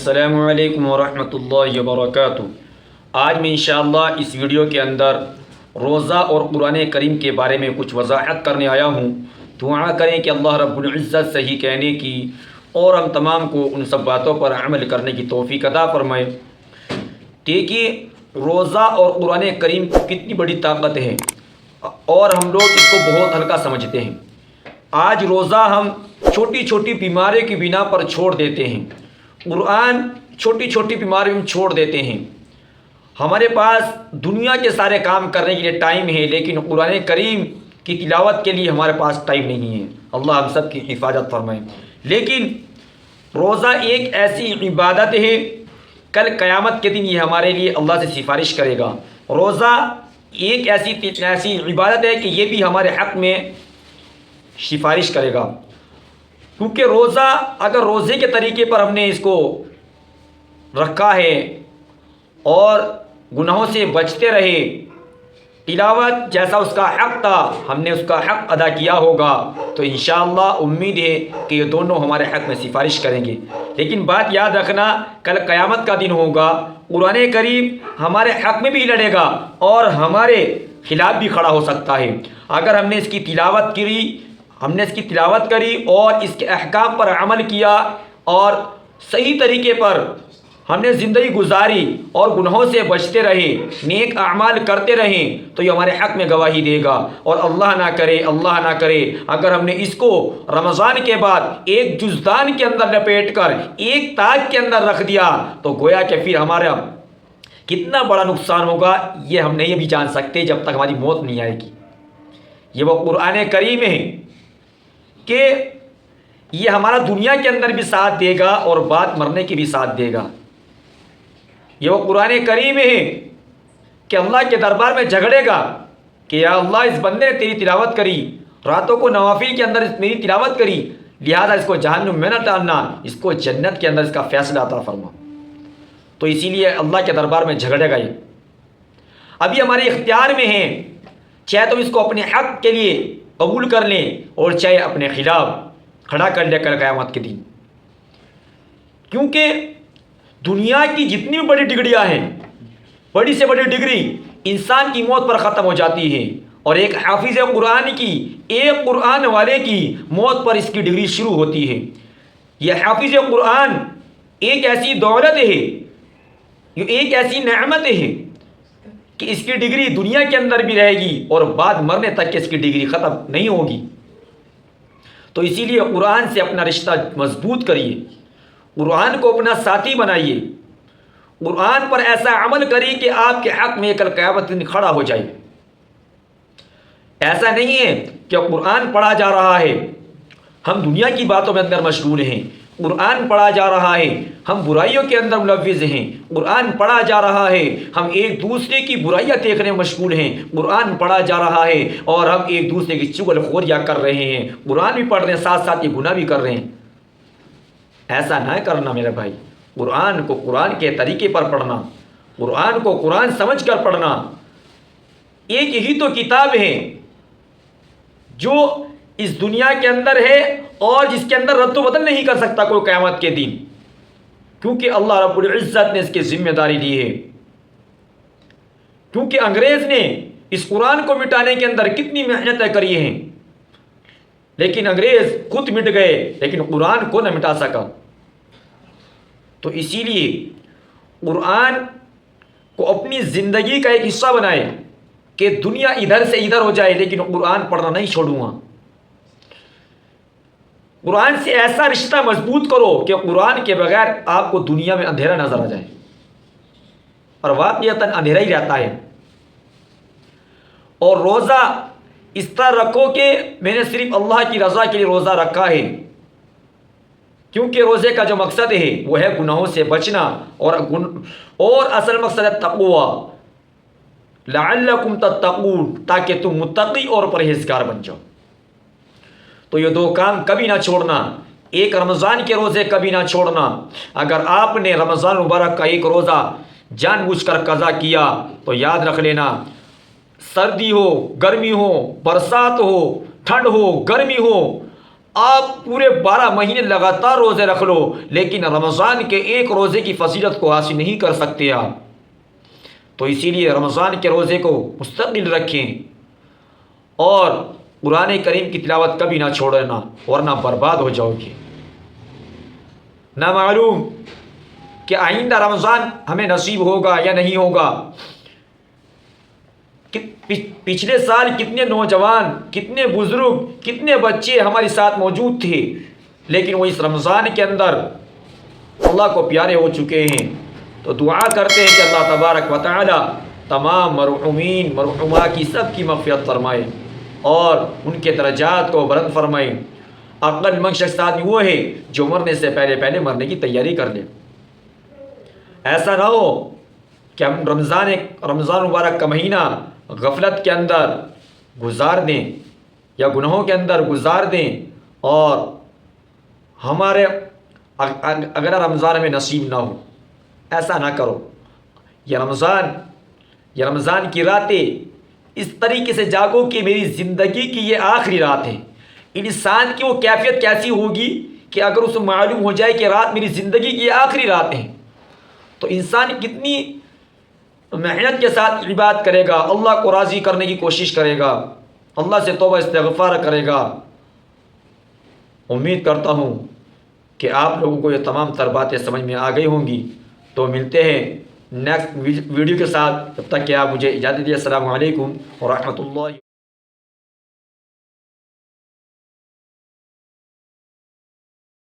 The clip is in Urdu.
السلام علیکم ورحمۃ اللہ وبرکاتہ۔ آج میں انشاءاللہ اس ویڈیو کے اندر روزہ اور قرآن کریم کے بارے میں کچھ وضاحت کرنے آیا ہوں۔ دعا کریں کہ اللہ رب العزت صحیح کہنے کی اور ہم تمام کو ان سب باتوں پر عمل کرنے کی توفیق عطا فرمائے۔ دیکھیے روزہ اور قرآن کریم کی کتنی بڑی طاقت ہے اور ہم لوگ اس کو بہت ہلکا سمجھتے ہیں۔ آج روزہ ہم چھوٹی چھوٹی بیماریوں کی بنا پر چھوڑ دیتے ہیں، قرآن چھوٹی چھوٹی بیماری میں چھوڑ دیتے ہیں۔ ہمارے پاس دنیا کے سارے کام کرنے کے لیے ٹائم ہے، لیکن قرآن کریم کی تلاوت کے لیے ہمارے پاس ٹائم نہیں ہے۔ اللہ ہم سب کی حفاظت فرمائے۔ لیکن روزہ ایک ایسی عبادت ہے، کل قیامت کے دن یہ ہمارے لیے اللہ سے سفارش کرے گا۔ روزہ ایک ایسی عبادت ہے کہ یہ بھی ہمارے حق میں سفارش کرے گا، کیونکہ روزہ اگر روزے کے طریقے پر ہم نے اس کو رکھا ہے اور گناہوں سے بچتے رہے، تلاوت جیسا اس کا حق تھا ہم نے اس کا حق ادا کیا ہوگا، تو انشاءاللہ امید ہے کہ یہ دونوں ہمارے حق میں سفارش کریں گے۔ لیکن بات یاد رکھنا، کل قیامت کا دن ہوگا، قرآن کریم ہمارے حق میں بھی لڑے گا اور ہمارے خلاف بھی کھڑا ہو سکتا ہے۔ اگر ہم نے اس کی تلاوت کری اور اس کے احکام پر عمل کیا اور صحیح طریقے پر ہم نے زندگی گزاری اور گناہوں سے بچتے رہے، نیک اعمال کرتے رہیں، تو یہ ہمارے حق میں گواہی دے گا۔ اور اللہ نہ کرے اگر ہم نے اس کو رمضان کے بعد ایک جزدان کے اندر لپیٹ کر ایک تاج کے اندر رکھ دیا، تو گویا کہ پھر ہمارا کتنا بڑا نقصان ہوگا یہ ہم نہیں بھی جان سکتے جب تک ہماری موت نہیں آئے گی۔ یہ وہ قرآن کریم ہے کہ یہ ہمارا دنیا کے اندر بھی ساتھ دے گا اور بعد مرنے کے بھی ساتھ دے گا۔ یہ وہ قرآن کریم ہے کہ اللہ کے دربار میں جھگڑے گا کہ یا اللہ اس بندے نے تیری تلاوت کری، راتوں کو نوافل کے اندر میری تلاوت کری، لہذا اس کو جہنم میں نہ ڈالنا، اس کو جنت کے اندر اس کا فیصلہ عطا فرما۔ تو اسی لیے اللہ کے دربار میں جھگڑے گا۔ یہ ابھی ہمارے اختیار میں ہے، چاہے تم اس کو اپنے حق کے لیے قبول کر لیں اور چاہے اپنے خلاف کھڑا کر لے کر قیامت کے دن۔ کیونکہ دنیا کی جتنی بڑی ڈگریاں ہیں، بڑی سے بڑی ڈگری انسان کی موت پر ختم ہو جاتی ہے، اور ایک حافظ قرآن کی، ایک قرآن والے کی موت پر اس کی ڈگری شروع ہوتی ہے۔ یہ حافظ قرآن ایک ایسی دولت ہے، یہ ایک ایسی نعمت ہے کہ اس کی ڈگری دنیا کے اندر بھی رہے گی اور بعد مرنے تک کہ اس کی ڈگری ختم نہیں ہوگی۔ تو اسی لیے قرآن سے اپنا رشتہ مضبوط کریے، قرآن کو اپنا ساتھی بنائیے، قرآن پر ایسا عمل کریے کہ آپ کے حق میں کل قیامت دن کھڑا ہو جائے۔ ایسا نہیں ہے کہ قرآن پڑھا جا رہا ہے، ہم دنیا کی باتوں میں اندر مشغول ہیں، قرآن پڑھا جا رہا ہے ہم برائیوں کے اندر ملوث ہیں، قرآن پڑھا جا رہا ہے ہم ایک دوسرے کی برائیاں دیکھنے میں مشغول ہیں، قرآن پڑھا جا رہا ہے اور ہم ایک دوسرے کی چغل خوریاں کر رہے ہیں، قرآن بھی پڑھ رہے ہیں ساتھ ساتھ یہ گناہ بھی کر رہے ہیں۔ ایسا نہ کرنا میرے بھائی، قرآن کو قرآن کے طریقے پر پڑھنا، قرآن کو قرآن سمجھ کر پڑھنا۔ ایک یہی تو کتاب ہے جو اس دنیا کے اندر ہے اور جس کے اندر رد و بدل نہیں کر سکتا کوئی قیامت کے دن، کیونکہ اللہ رب العزت نے اس کی ذمہ داری لی ہے۔ کیونکہ انگریز نے اس قرآن کو مٹانے کے اندر کتنی محنتیں کری ہیں، لیکن انگریز خود مٹ گئے لیکن قرآن کو نہ مٹا سکا۔ تو اسی لیے قرآن کو اپنی زندگی کا ایک حصہ بنائے کہ دنیا ادھر سے ادھر ہو جائے لیکن قرآن پڑھنا نہیں چھوڑوں گا۔ قرآن سے ایسا رشتہ مضبوط کرو کہ قرآن کے بغیر آپ کو دنیا میں اندھیرا نظر آ جائے، اور واقعتاً اندھیرا ہی رہتا ہے۔ اور روزہ اس طرح رکھو کہ میں نے صرف اللہ کی رضا کے لیے روزہ رکھا ہے، کیونکہ روزے کا جو مقصد ہے وہ ہے گناہوں سے بچنا، اور اصل مقصد ہے تقوی، لعلکم تتقون، تاکہ تم متقی اور پرہیزگار بن جاؤ۔ تو یہ دو کام کبھی نہ چھوڑنا، ایک رمضان کے روزے کبھی نہ چھوڑنا۔ اگر آپ نے رمضان مبارک کا ایک روزہ جان بوجھ کر قضا کیا تو یاد رکھ لینا، سردی ہو، گرمی ہو، برسات ہو، ٹھنڈ ہو، گرمی ہو، آپ پورے 12 مہینے لگاتار روزے رکھ لو لیکن رمضان کے ایک روزے کی فضیلت کو حاصل نہیں کر سکتے آپ. تو اسی لیے رمضان کے روزے کو مستقل رکھیں اور قرآن کریم کی تلاوت کبھی نہ چھوڑنا ورنہ برباد ہو جاؤ گے. نہ معلوم کہ آئندہ رمضان ہمیں نصیب ہوگا یا نہیں ہوگا. پچھلے سال کتنے نوجوان، کتنے بزرگ، کتنے بچے ہمارے ساتھ موجود تھے لیکن وہ اس رمضان کے اندر اللہ کو پیارے ہو چکے ہیں. تو دعا کرتے ہیں کہ اللہ تبارک و تعالی تمام مرحومین مرحومات کی سب کی مغفرت فرمائے اور ان کے درجات کو بلند فرمائے. عقل مند شخص آدمی وہ ہے جو مرنے سے پہلے مرنے کی تیاری کر لے. ایسا نہ ہو کہ ہم رمضان مبارک کا مہینہ غفلت کے اندر گزار دیں یا گناہوں کے اندر گزار دیں اور ہمارے اگر رمضان میں نصیب نہ ہو. ایسا نہ کرو. یہ رمضان کی راتیں اس طریقے سے جاگو کہ میری زندگی کی یہ آخری رات ہے. انسان کی وہ کیفیت کیسی ہوگی کہ اگر اسے معلوم ہو جائے کہ رات میری زندگی کی یہ آخری رات ہے تو انسان کتنی محنت کے ساتھ عبادت کرے گا، اللہ کو راضی کرنے کی کوشش کرے گا، اللہ سے توبہ استغفار کرے گا. امید کرتا ہوں کہ آپ لوگوں کو یہ تمام تر باتیں سمجھ میں آ گئی ہوں گی. تو ملتے ہیں نیکسٹ ویڈیو کے ساتھ. تب تک کہ آپ مجھے اجازت دیجیے. السلام علیکم ورحمۃ اللہ.